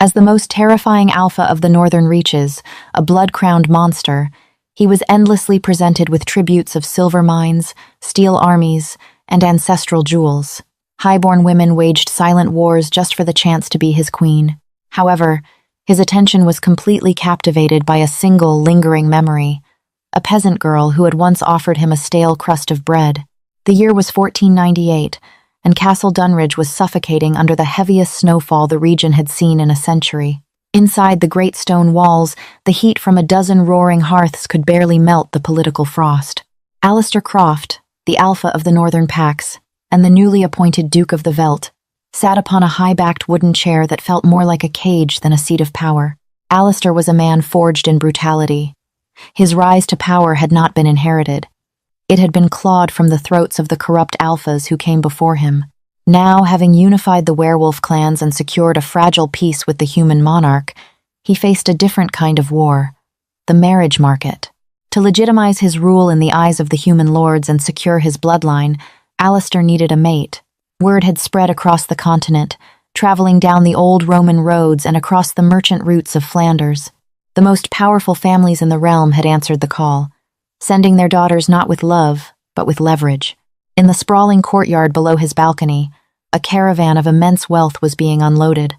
As the most terrifying alpha of the northern reaches, a blood-crowned monster, he was endlessly presented with tributes of silver mines, steel armies, and ancestral jewels. Highborn women waged silent wars just for the chance to be his queen. However, his attention was completely captivated by a single lingering memory, a peasant girl who had once offered him a stale crust of bread. The year was 1498, and Castle Dunridge was suffocating under the heaviest snowfall the region had seen in a century. Inside the great stone walls, the heat from a dozen roaring hearths could barely melt the political frost. Alistair Croft, the alpha of the northern packs, and the newly appointed Duke of the Veldt, sat upon a high-backed wooden chair that felt more like a cage than a seat of power. Alistair was a man forged in brutality. His rise to power had not been inherited. It had been clawed from the throats of the corrupt alphas who came before him. Now, having unified the werewolf clans and secured a fragile peace with the human monarch, he faced a different kind of war, the marriage market. To legitimize his rule in the eyes of the human lords and secure his bloodline, Alistair needed a mate. Word had spread across the continent, traveling down the old Roman roads and across the merchant routes of Flanders. The most powerful families in the realm had answered the call, sending their daughters not with love, but with leverage. In the sprawling courtyard below his balcony, a caravan of immense wealth was being unloaded.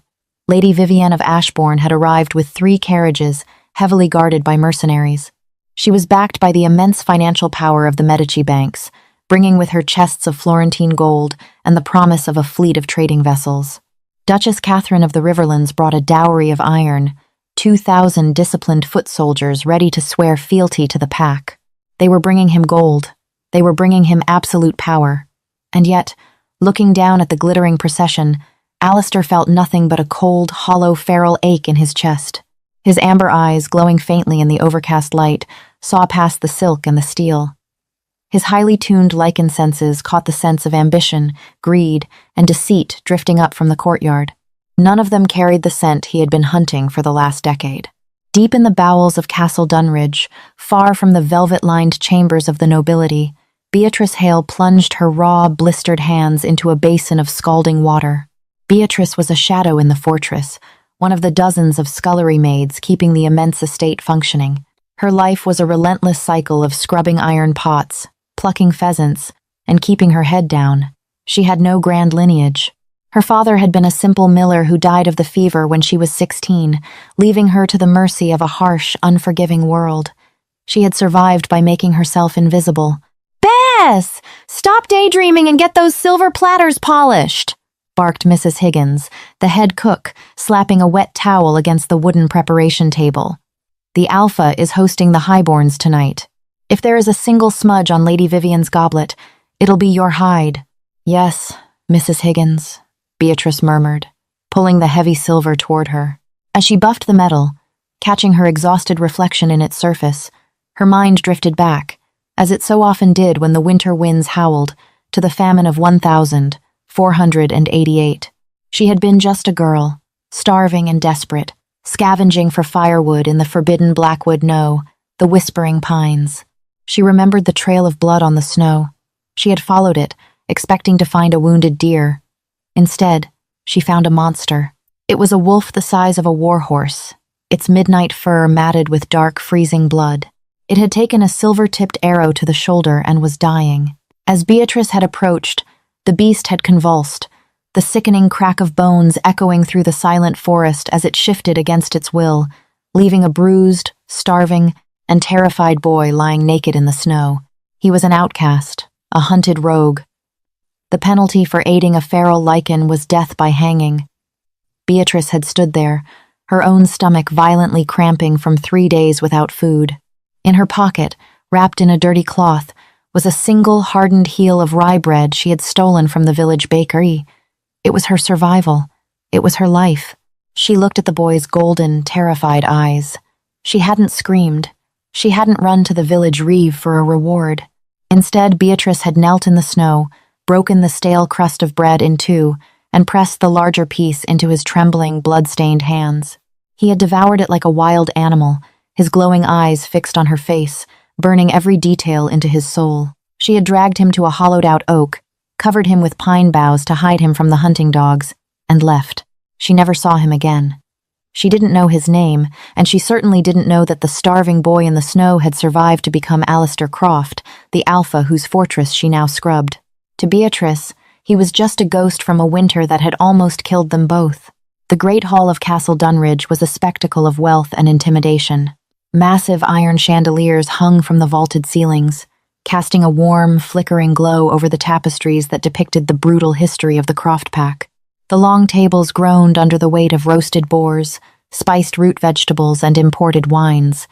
Lady Vivienne of Ashbourne had arrived with 3 carriages, heavily guarded by mercenaries. She was backed by the immense financial power of the Medici banks, bringing with her chests of Florentine gold and the promise of a fleet of trading vessels. Duchess Catherine of the Riverlands brought a dowry of iron, 2,000 disciplined foot soldiers ready to swear fealty to the pack. They were bringing him gold. They were bringing him absolute power. And yet, looking down at the glittering procession, Alistair felt nothing but a cold, hollow, feral ache in his chest. His amber eyes, glowing faintly in the overcast light, saw past the silk and the steel. His highly tuned lichen senses caught the sense of ambition, greed, and deceit drifting up from the courtyard. None of them carried the scent he had been hunting for the last decade. Deep in the bowels of Castle Dunridge, far from the velvet-lined chambers of the nobility, Beatrice Hale plunged her raw, blistered hands into a basin of scalding water. Beatrice was a shadow in the fortress, one of the dozens of scullery maids keeping the immense estate functioning. Her life was a relentless cycle of scrubbing iron pots, plucking pheasants, and keeping her head down. She had no grand lineage. Her father had been a simple miller who died of the fever when she was 16, leaving her to the mercy of a harsh, unforgiving world. She had survived by making herself invisible. "Bess! Stop daydreaming and get those silver platters polished!" barked Mrs. Higgins, the head cook, slapping a wet towel against the wooden preparation table. "The Alpha is hosting the Highborns tonight. If there is a single smudge on Lady Vivienne's goblet, it'll be your hide." "Yes, Mrs. Higgins," Beatrice murmured, pulling the heavy silver toward her. As she buffed the metal, catching her exhausted reflection in its surface, her mind drifted back, as it so often did when the winter winds howled, to the famine of 1488. She had been just a girl, starving and desperate, scavenging for firewood in the forbidden Blackwood Knowe, the whispering pines. She remembered the trail of blood on the snow. She had followed it, expecting to find a wounded deer. Instead, she found a monster. It was a wolf the size of a warhorse, its midnight fur matted with dark, freezing blood. It had taken a silver-tipped arrow to the shoulder and was dying. As Beatrice had approached, the beast had convulsed, the sickening crack of bones echoing through the silent forest as it shifted against its will, leaving a bruised, starving, and terrified boy lying naked in the snow. He was an outcast, a hunted rogue. The penalty for aiding a feral lichen was death by hanging. Beatrice had stood there, her own stomach violently cramping from 3 days without food. In her pocket, wrapped in a dirty cloth, was a single hardened heel of rye bread she had stolen from the village bakery. It was her survival. It was her life. She looked at the boy's golden, terrified eyes. She hadn't screamed. She hadn't run to the village reeve for a reward. Instead, Beatrice had knelt in the snow, broken the stale crust of bread in two, and pressed the larger piece into his trembling, blood-stained hands. He had devoured it like a wild animal, his glowing eyes fixed on her face, burning every detail into his soul. She had dragged him to a hollowed-out oak, covered him with pine boughs to hide him from the hunting dogs, and left. She never saw him again. She didn't know his name, and she certainly didn't know that the starving boy in the snow had survived to become Alistair Croft, the alpha whose fortress she now scrubbed. To Beatrice, he was just a ghost from a winter that had almost killed them both. The great hall of Castle Dunridge was a spectacle of wealth and intimidation. Massive iron chandeliers hung from the vaulted ceilings, casting a warm, flickering glow over the tapestries that depicted the brutal history of the Croft pack. The long tables groaned under the weight of roasted boars, spiced root vegetables, and imported wines.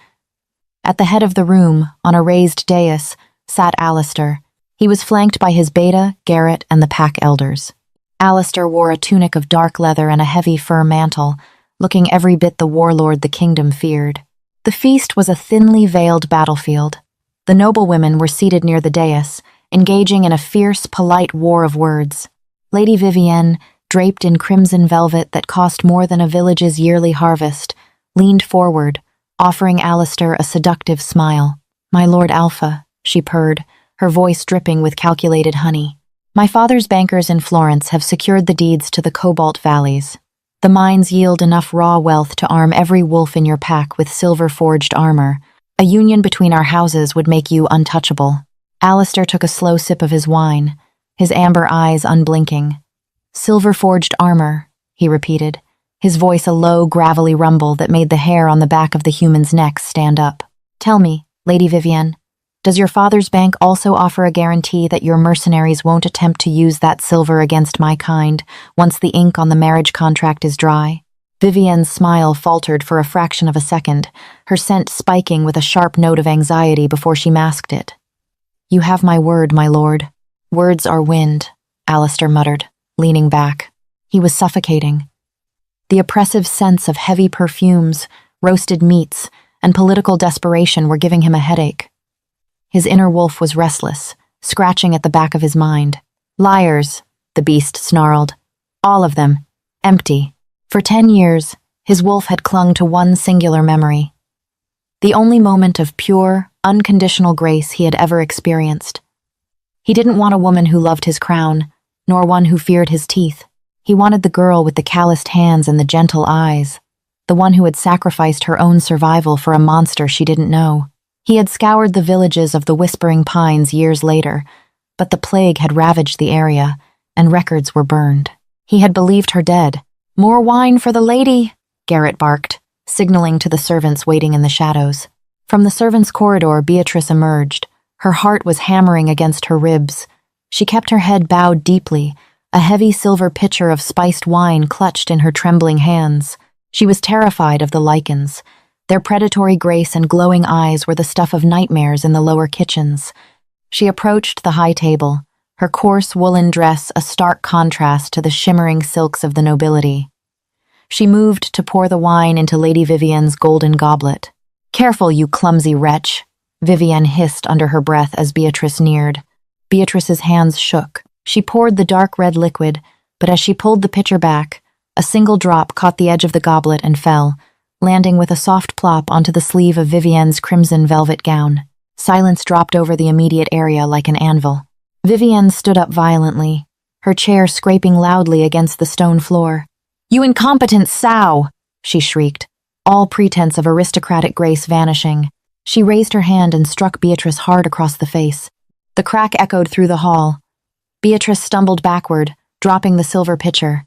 At the head of the room, on a raised dais, sat Alistair. He was flanked by his beta, Garrett, and the pack elders. Alistair wore a tunic of dark leather and a heavy fur mantle, looking every bit the warlord the kingdom feared. The feast was a thinly veiled battlefield. The noblewomen were seated near the dais, engaging in a fierce, polite war of words. Lady Vivienne, draped in crimson velvet that cost more than a village's yearly harvest, leaned forward, offering Alistair a seductive smile. "My Lord Alpha," she purred, her voice dripping with calculated honey. "My father's bankers in Florence have secured the deeds to the Cobalt Valleys. The mines yield enough raw wealth to arm every wolf in your pack with silver-forged armor. A union between our houses would make you untouchable." Alistair took a slow sip of his wine, his amber eyes unblinking. "Silver-forged armor," he repeated, his voice a low, gravelly rumble that made the hair on the back of the human's neck stand up. "Tell me, Lady Vivienne, does your father's bank also offer a guarantee that your mercenaries won't attempt to use that silver against my kind once the ink on the marriage contract is dry?" Vivienne's smile faltered for a fraction of a second, her scent spiking with a sharp note of anxiety before she masked it. "You have my word, my lord." "Words are wind," Alistair muttered, leaning back. He was suffocating. The oppressive scents of heavy perfumes, roasted meats, and political desperation were giving him a headache. His inner wolf was restless, scratching at the back of his mind. "Liars," the beast snarled. "All of them. Empty." For 10 years, his wolf had clung to one singular memory. The only moment of pure, unconditional grace he had ever experienced. He didn't want a woman who loved his crown, nor one who feared his teeth. He wanted the girl with the calloused hands and the gentle eyes, the one who had sacrificed her own survival for a monster she didn't know. He had scoured the villages of the Whispering Pines years later, but the plague had ravaged the area, and records were burned. He had believed her dead. "More wine for the lady," Garrett barked, signaling to the servants waiting in the shadows. From the servants' corridor, Beatrice emerged. Her heart was hammering against her ribs. She kept her head bowed deeply, a heavy silver pitcher of spiced wine clutched in her trembling hands. She was terrified of the lichens. Their predatory grace and glowing eyes were the stuff of nightmares in the lower kitchens. She approached the high table, her coarse woolen dress a stark contrast to the shimmering silks of the nobility. She moved to pour the wine into Lady Vivienne's golden goblet. "Careful, you clumsy wretch," Vivienne hissed under her breath as Beatrice neared. Beatrice's hands shook. She poured the dark red liquid, but as she pulled the pitcher back, a single drop caught the edge of the goblet and fell, landing with a soft plop onto the sleeve of Vivienne's crimson velvet gown. Silence dropped over the immediate area like an anvil. Vivienne stood up violently, her chair scraping loudly against the stone floor. "You incompetent sow!" she shrieked, all pretense of aristocratic grace vanishing. She raised her hand and struck Beatrice hard across the face. The crack echoed through the hall. Beatrice stumbled backward, dropping the silver pitcher.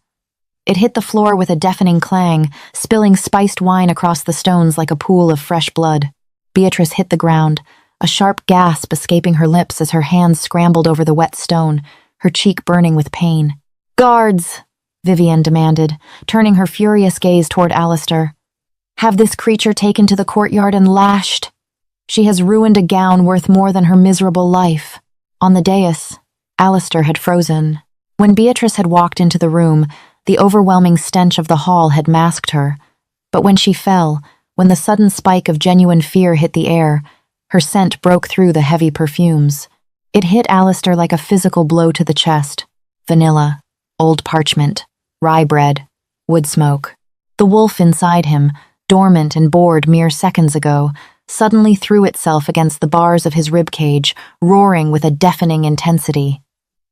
It hit the floor with a deafening clang, spilling spiced wine across the stones like a pool of fresh blood. Beatrice hit the ground, a sharp gasp escaping her lips as her hands scrambled over the wet stone, her cheek burning with pain. "Guards!" Vivienne demanded, turning her furious gaze toward Alistair. "Have this creature taken to the courtyard and lashed. She has ruined a gown worth more than her miserable life." On the dais, Alistair had frozen. When Beatrice had walked into the room, the overwhelming stench of the hall had masked her. But when she fell, when the sudden spike of genuine fear hit the air, her scent broke through the heavy perfumes. It hit Alistair like a physical blow to the chest. Vanilla, old parchment, rye bread, wood smoke. The wolf inside him, dormant and bored mere seconds ago, suddenly threw itself against the bars of his ribcage, roaring with a deafening intensity.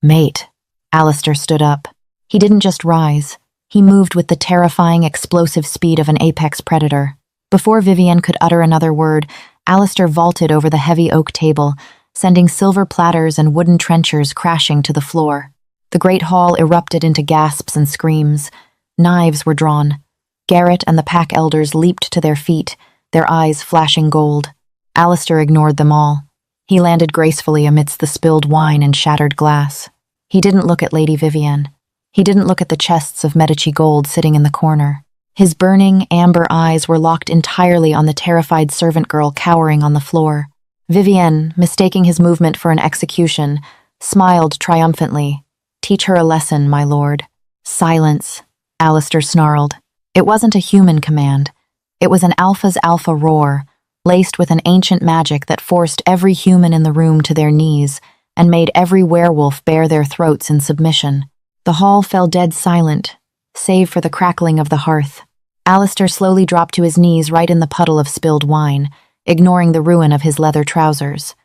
"Mate." Alistair stood up. He didn't just rise. He moved with the terrifying, explosive speed of an apex predator. Before Vivienne could utter another word, Alistair vaulted over the heavy oak table, sending silver platters and wooden trenchers crashing to the floor. The great hall erupted into gasps and screams. Knives were drawn. Garrett and the pack elders leaped to their feet, their eyes flashing gold. Alistair ignored them all. He landed gracefully amidst the spilled wine and shattered glass. He didn't look at Lady Vivienne. He didn't look at the chests of Medici gold sitting in the corner. His burning, amber eyes were locked entirely on the terrified servant girl cowering on the floor. Vivienne, mistaking his movement for an execution, smiled triumphantly. "Teach her a lesson, my lord." "Silence," Alistair snarled. It wasn't a human command. It was an alpha's alpha roar, laced with an ancient magic that forced every human in the room to their knees and made every werewolf bare their throats in submission. The hall fell dead silent, save for the crackling of the hearth. Alistair slowly dropped to his knees right in the puddle of spilled wine, ignoring the ruin of his leather trousers.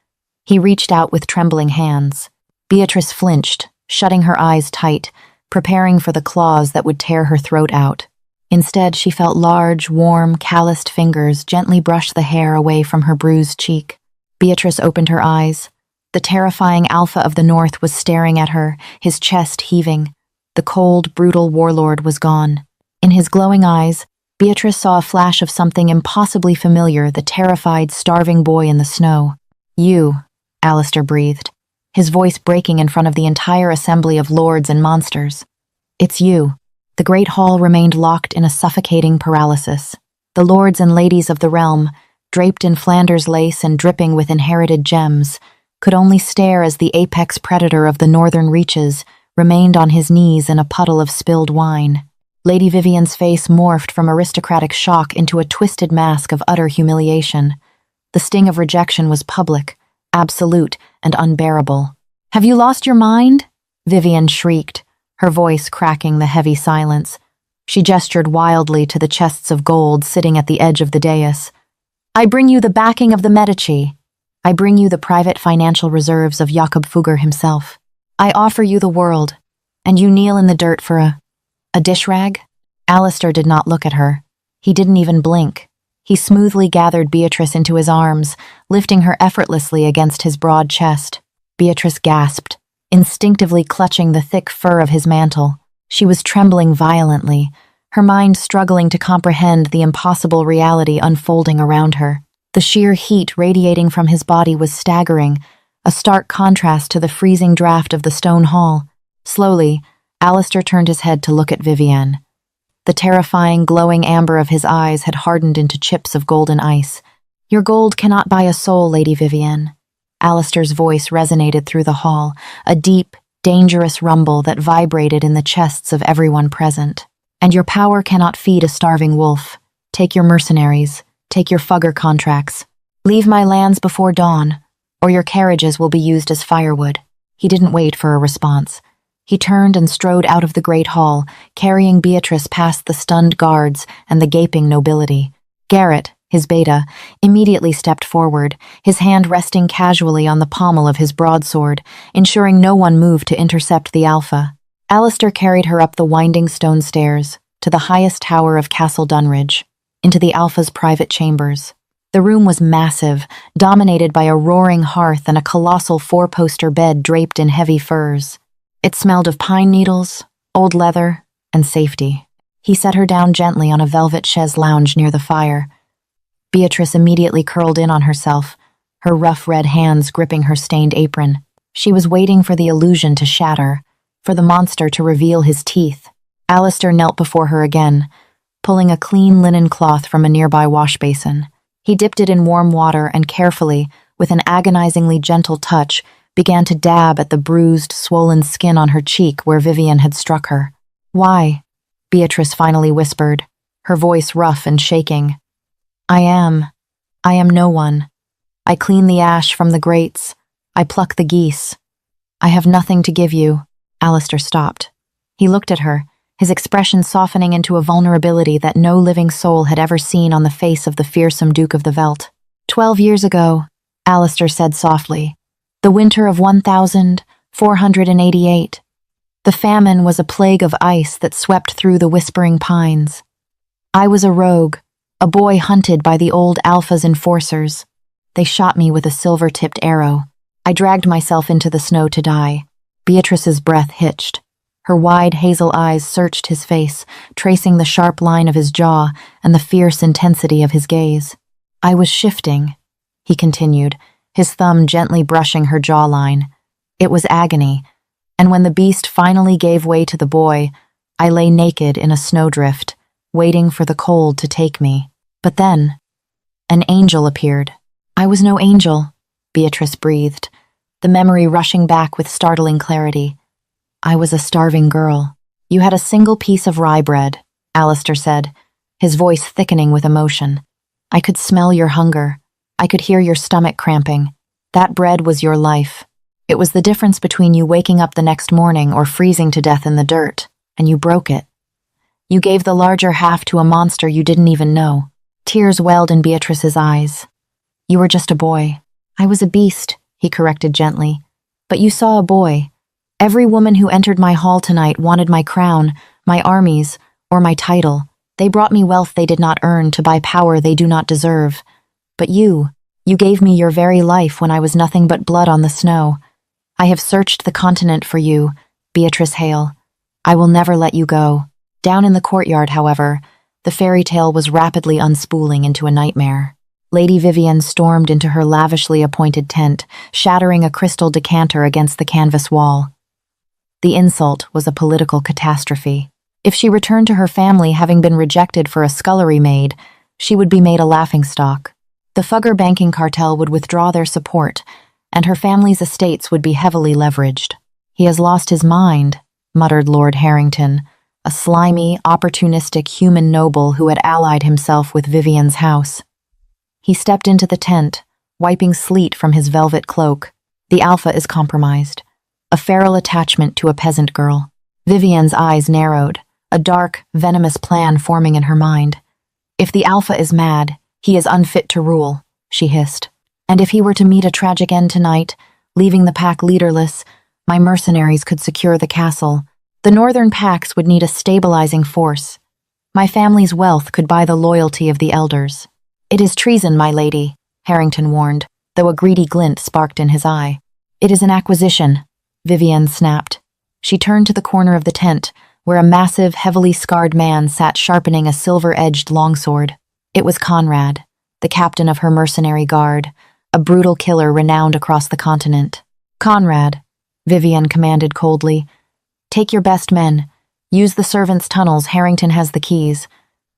He reached out with trembling hands. Beatrice flinched, shutting her eyes tight, preparing for the claws that would tear her throat out. Instead, she felt large, warm, calloused fingers gently brush the hair away from her bruised cheek. Beatrice opened her eyes. The terrifying Alpha of the North was staring at her, his chest heaving. The cold, brutal warlord was gone. In his glowing eyes, Beatrice saw a flash of something impossibly familiar, the terrified, starving boy in the snow. "You," Alistair breathed, his voice breaking in front of the entire assembly of lords and monsters. "It's you." The great hall remained locked in a suffocating paralysis. The lords and ladies of the realm, draped in Flanders lace and dripping with inherited gems, could only stare as the apex predator of the northern reaches remained on his knees in a puddle of spilled wine. Lady Vivienne's face morphed from aristocratic shock into a twisted mask of utter humiliation. The sting of rejection was public, absolute, and unbearable. "Have you lost your mind?" Vivienne shrieked, her voice cracking the heavy silence. She gestured wildly to the chests of gold sitting at the edge of the dais. "I bring you the backing of the Medici. I bring you the private financial reserves of Jakob Fugger himself. I offer you the world, and you kneel in the dirt for a dish rag?" Alistair did not look at her. He didn't even blink. He smoothly gathered Beatrice into his arms, lifting her effortlessly against his broad chest. Beatrice gasped, instinctively clutching the thick fur of his mantle. She was trembling violently, her mind struggling to comprehend the impossible reality unfolding around her. The sheer heat radiating from his body was staggering, a stark contrast to the freezing draft of the stone hall. Slowly, Alistair turned his head to look at Vivienne. The terrifying, glowing amber of his eyes had hardened into chips of golden ice. "Your gold cannot buy a soul, Lady Vivienne." Alistair's voice resonated through the hall, a deep, dangerous rumble that vibrated in the chests of everyone present. "And your power cannot feed a starving wolf. Take your mercenaries, take your Fugger contracts. Leave my lands before dawn, or your carriages will be used as firewood." He didn't wait for a response. He turned and strode out of the great hall, carrying Beatrice past the stunned guards and the gaping nobility. Garrett, his beta, immediately stepped forward, his hand resting casually on the pommel of his broadsword, ensuring no one moved to intercept the Alpha. Alistair carried her up the winding stone stairs, to the highest tower of Castle Dunridge, into the Alpha's private chambers. The room was massive, dominated by a roaring hearth and a colossal four-poster bed draped in heavy furs. It smelled of pine needles, old leather, and safety. He set her down gently on a velvet chaise lounge near the fire. Beatrice immediately curled in on herself, her rough red hands gripping her stained apron. She was waiting for the illusion to shatter, for the monster to reveal his teeth. Alistair knelt before her again, pulling a clean linen cloth from a nearby wash basin. He dipped it in warm water and carefully, with an agonizingly gentle touch, began to dab at the bruised, swollen skin on her cheek where Vivienne had struck her. "Why?" Beatrice finally whispered, her voice rough and shaking. I am no one. I clean the ash from the grates. I pluck the geese. I have nothing to give you." Alistair stopped. He looked at her, his expression softening into a vulnerability that no living soul had ever seen on the face of the fearsome Duke of the Veldt. 12 years ago, Alistair said softly, "the winter of 1488. The famine was a plague of ice that swept through the whispering pines. I was a rogue, a boy hunted by the old Alpha's enforcers. They shot me with a silver-tipped arrow. I dragged myself into the snow to die. Beatrice's breath hitched. Her wide hazel eyes searched his face, tracing the sharp line of his jaw and the fierce intensity of his gaze. I was shifting, he continued, his thumb gently brushing her jawline. It was agony, and when the beast finally gave way to the boy, I lay naked in a snowdrift, waiting for the cold to take me. But then, an angel appeared. I was no angel, Beatrice breathed, the memory rushing back with startling clarity. I was a starving girl. You had a single piece of rye bread, Alistair said, his voice thickening with emotion. I could smell your hunger. I could hear your stomach cramping. That bread was your life. It was the difference between you waking up the next morning or freezing to death in the dirt, and you broke it. You gave the larger half to a monster you didn't even know. Tears welled in Beatrice's eyes. You were just a boy. I was a beast, he corrected gently. But you saw a boy. Every woman who entered my hall tonight wanted my crown, my armies, or my title. They brought me wealth they did not earn to buy power they do not deserve. But you gave me your very life when I was nothing but blood on the snow. I have searched the continent for you, Beatrice Hale. I will never let you go. Down in the courtyard, however, the fairy tale was rapidly unspooling into a nightmare. Lady Vivian stormed into her lavishly appointed tent, shattering a crystal decanter against the canvas wall. The insult was a political catastrophe. If she returned to her family having been rejected for a scullery maid, she would be made a laughingstock. The Fugger banking cartel would withdraw their support, and her family's estates would be heavily leveraged. He has lost his mind, muttered Lord Harrington, a slimy, opportunistic human noble who had allied himself with Vivian's house. He stepped into the tent, wiping sleet from his velvet cloak. The Alpha is compromised. A feral attachment to a peasant girl. Vivian's eyes narrowed, a dark, venomous plan forming in her mind. If the Alpha is mad, he is unfit to rule, she hissed. And if he were to meet a tragic end tonight, leaving the pack leaderless, my mercenaries could secure the castle. The northern packs would need a stabilizing force. My family's wealth could buy the loyalty of the elders. It is treason, my lady, Harrington warned, though a greedy glint sparked in his eye. It is an acquisition, Vivian snapped. She turned to the corner of the tent, where a massive, heavily scarred man sat sharpening a silver-edged longsword. It was Conrad, the captain of her mercenary guard, a brutal killer renowned across the continent. Conrad, Vivian commanded coldly, take your best men. Use the servants' tunnels, Harrington has the keys.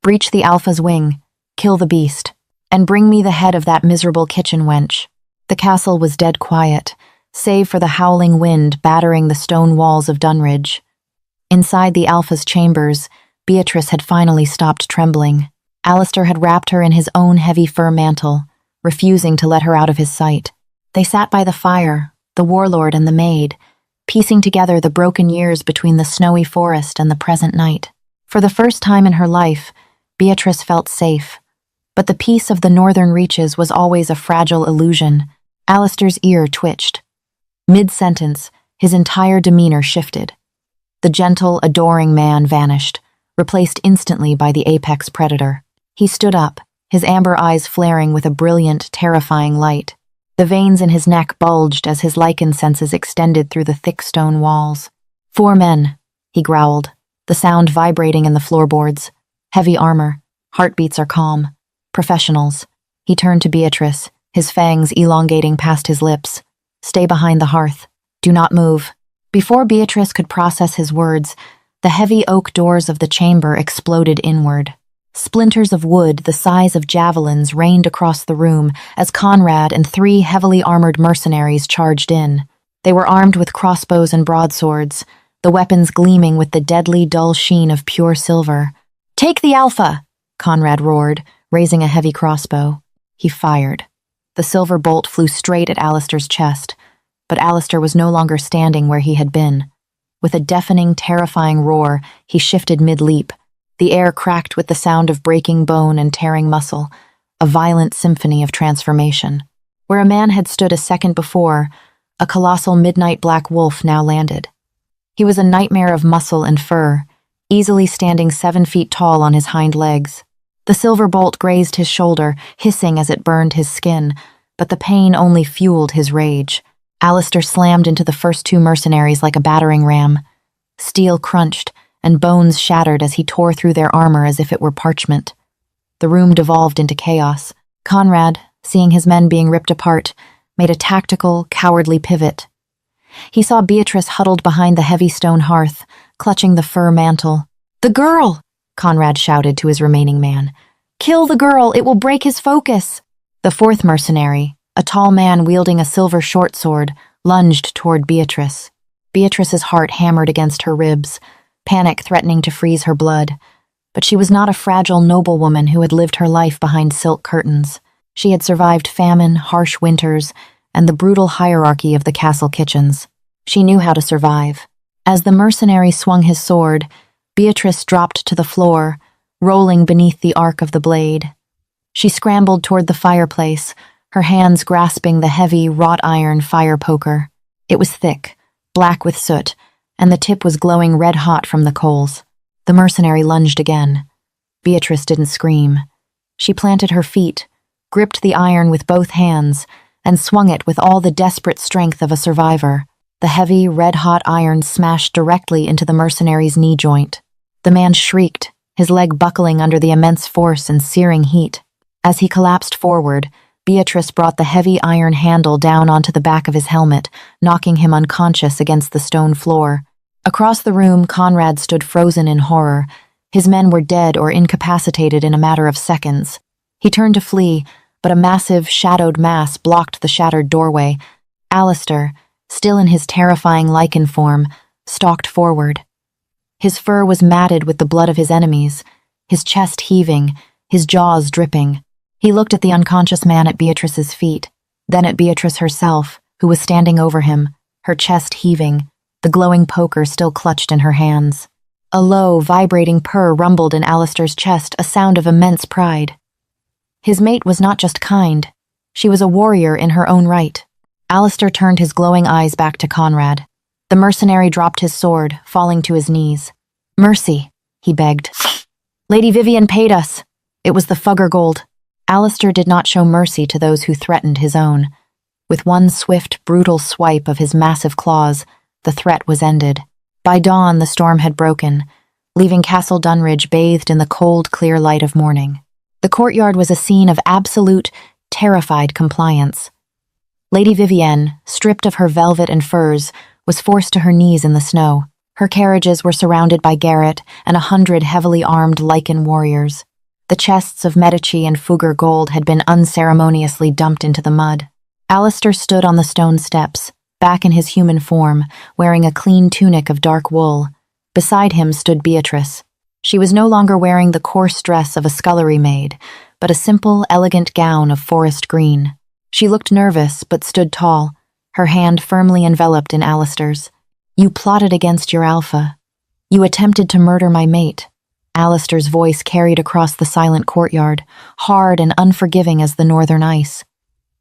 Breach the Alpha's wing. Kill the beast. And bring me the head of that miserable kitchen wench. The castle was dead quiet, save for the howling wind battering the stone walls of Dunridge. Inside the Alpha's chambers, Beatrice had finally stopped trembling. Alistair had wrapped her in his own heavy fur mantle, refusing to let her out of his sight. They sat by the fire, the warlord and the maid, piecing together the broken years between the snowy forest and the present night. For the first time in her life, Beatrice felt safe. But the peace of the northern reaches was always a fragile illusion. Alistair's ear twitched. Mid-sentence, his entire demeanor shifted. The gentle, adoring man vanished, replaced instantly by the apex predator. He stood up, his amber eyes flaring with a brilliant, terrifying light. The veins in his neck bulged as his lichen senses extended through the thick stone walls. 4 men, he growled, the sound vibrating in the floorboards. Heavy armor, heartbeats are calm. Professionals. He turned to Beatrice, his fangs elongating past his lips. Stay behind the hearth. Do not move. Before Beatrice could process his words, the heavy oak doors of the chamber exploded inward. Splinters of wood the size of javelins rained across the room as Conrad and 3 heavily armored mercenaries charged in. They were armed with crossbows and broadswords, the weapons gleaming with the deadly, dull sheen of pure silver. "Take the Alpha!" Conrad roared, raising a heavy crossbow. He fired. The silver bolt flew straight at Alistair's chest, but Alistair was no longer standing where he had been. With a deafening, terrifying roar, he shifted mid-leap. The air cracked with the sound of breaking bone and tearing muscle, a violent symphony of transformation. Where a man had stood a second before, a colossal midnight black wolf now landed. He was a nightmare of muscle and fur, easily standing 7 feet tall on his hind legs. The silver bolt grazed his shoulder, hissing as it burned his skin, but the pain only fueled his rage. Alistair slammed into the first 2 mercenaries like a battering ram. Steel crunched, and bones shattered as he tore through their armor as if it were parchment. The room devolved into chaos. Conrad, seeing his men being ripped apart, made a tactical, cowardly pivot. He saw Beatrice huddled behind the heavy stone hearth, clutching the fur mantle. "The girl!" Conrad shouted to his remaining man. "Kill the girl! It will break his focus!" The 4th mercenary, a tall man wielding a silver short sword, lunged toward Beatrice. Beatrice's heart hammered against her ribs, panic threatening to freeze her blood. But she was not a fragile noblewoman who had lived her life behind silk curtains. She had survived famine, harsh winters, and the brutal hierarchy of the castle kitchens. She knew how to survive. As the mercenary swung his sword, Beatrice dropped to the floor, rolling beneath the arc of the blade. She scrambled toward the fireplace, her hands grasping the heavy, wrought-iron fire poker. It was thick, black with soot, and the tip was glowing red-hot from the coals. The mercenary lunged again. Beatrice didn't scream. She planted her feet, gripped the iron with both hands, and swung it with all the desperate strength of a survivor. The heavy, red-hot iron smashed directly into the mercenary's knee joint. The man shrieked, his leg buckling under the immense force and searing heat. As he collapsed forward, Beatrice brought the heavy iron handle down onto the back of his helmet, knocking him unconscious against the stone floor. Across the room, Conrad stood frozen in horror. His men were dead or incapacitated in a matter of seconds. He turned to flee, but a massive, shadowed mass blocked the shattered doorway. Alistair, still in his terrifying lichen form, stalked forward. His fur was matted with the blood of his enemies, his chest heaving, his jaws dripping. He looked at the unconscious man at Beatrice's feet, then at Beatrice herself, who was standing over him, her chest heaving, the glowing poker still clutched in her hands. A low, vibrating purr rumbled in Alistair's chest, a sound of immense pride. His mate was not just kind. She was a warrior in her own right. Alistair turned his glowing eyes back to Conrad. The mercenary dropped his sword, falling to his knees. "Mercy," he begged. "Lady Vivienne paid us. It was the Fugger gold." Alistair did not show mercy to those who threatened his own. With one swift, brutal swipe of his massive claws, the threat was ended. By dawn, the storm had broken, leaving Castle Dunridge bathed in the cold, clear light of morning. The courtyard was a scene of absolute, terrified compliance. Lady Vivienne, stripped of her velvet and furs, was forced to her knees in the snow. Her carriages were surrounded by Garrett and 100 heavily armed lichen warriors. The chests of Medici and Fugger gold had been unceremoniously dumped into the mud. Alistair stood on the stone steps, back in his human form, wearing a clean tunic of dark wool. Beside him stood Beatrice. She was no longer wearing the coarse dress of a scullery maid, but a simple, elegant gown of forest green. She looked nervous, but stood tall, her hand firmly enveloped in Alistair's. "You plotted against your alpha. You attempted to murder my mate." Alistair's voice carried across the silent courtyard, hard and unforgiving as the northern ice.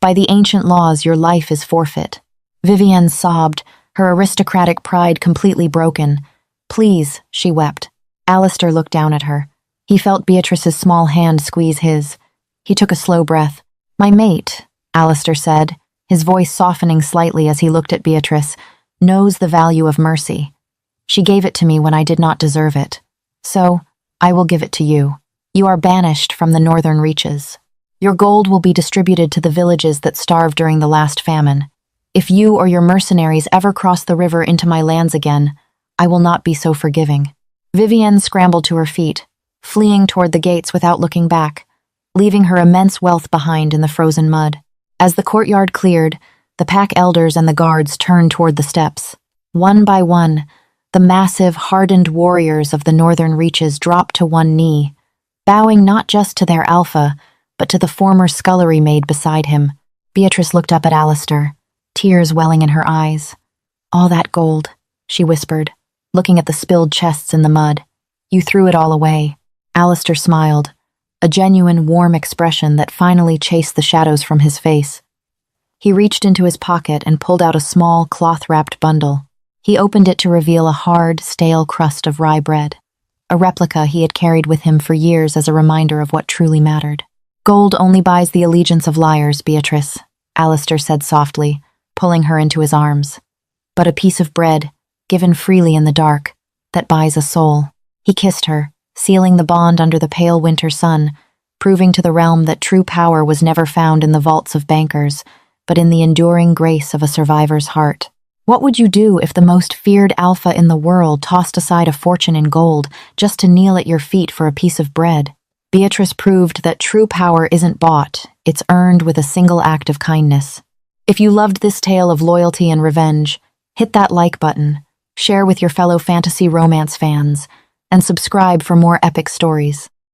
"By the ancient laws, your life is forfeit." Vivienne sobbed, her aristocratic pride completely broken. "Please," she wept. Alistair looked down at her. He felt Beatrice's small hand squeeze his. He took a slow breath. "My mate," Alistair said, his voice softening slightly as he looked at Beatrice, "knows the value of mercy. She gave it to me when I did not deserve it. So, I will give it to you. You are banished from the northern reaches. Your gold will be distributed to the villages that starved during the last famine. If you or your mercenaries ever cross the river into my lands again, I will not be so forgiving." Vivienne scrambled to her feet, fleeing toward the gates without looking back, leaving her immense wealth behind in the frozen mud. As the courtyard cleared, the pack elders and the guards turned toward the steps. One by one, the massive, hardened warriors of the northern reaches dropped to one knee, bowing not just to their alpha, but to the former scullery maid beside him. Beatrice looked up at Alistair, tears welling in her eyes. "All that gold," she whispered, looking at the spilled chests in the mud. "You threw it all away." Alistair smiled, a genuine, warm expression that finally chased the shadows from his face. He reached into his pocket and pulled out a small, cloth-wrapped bundle. He opened it to reveal a hard, stale crust of rye bread, a replica he had carried with him for years as a reminder of what truly mattered. Gold only buys the allegiance of liars, Beatrice, Alistair said softly, pulling her into his arms. But a piece of bread, given freely in the dark, that buys a soul. He kissed her, sealing the bond under the pale winter sun, proving to the realm that true power was never found in the vaults of bankers, but in the enduring grace of a survivor's heart. What would you do if the most feared alpha in the world tossed aside a fortune in gold just to kneel at your feet for a piece of bread? Beatrice proved that true power isn't bought, it's earned with a single act of kindness. If you loved this tale of loyalty and revenge, hit that like button, share with your fellow fantasy romance fans, and subscribe for more epic stories.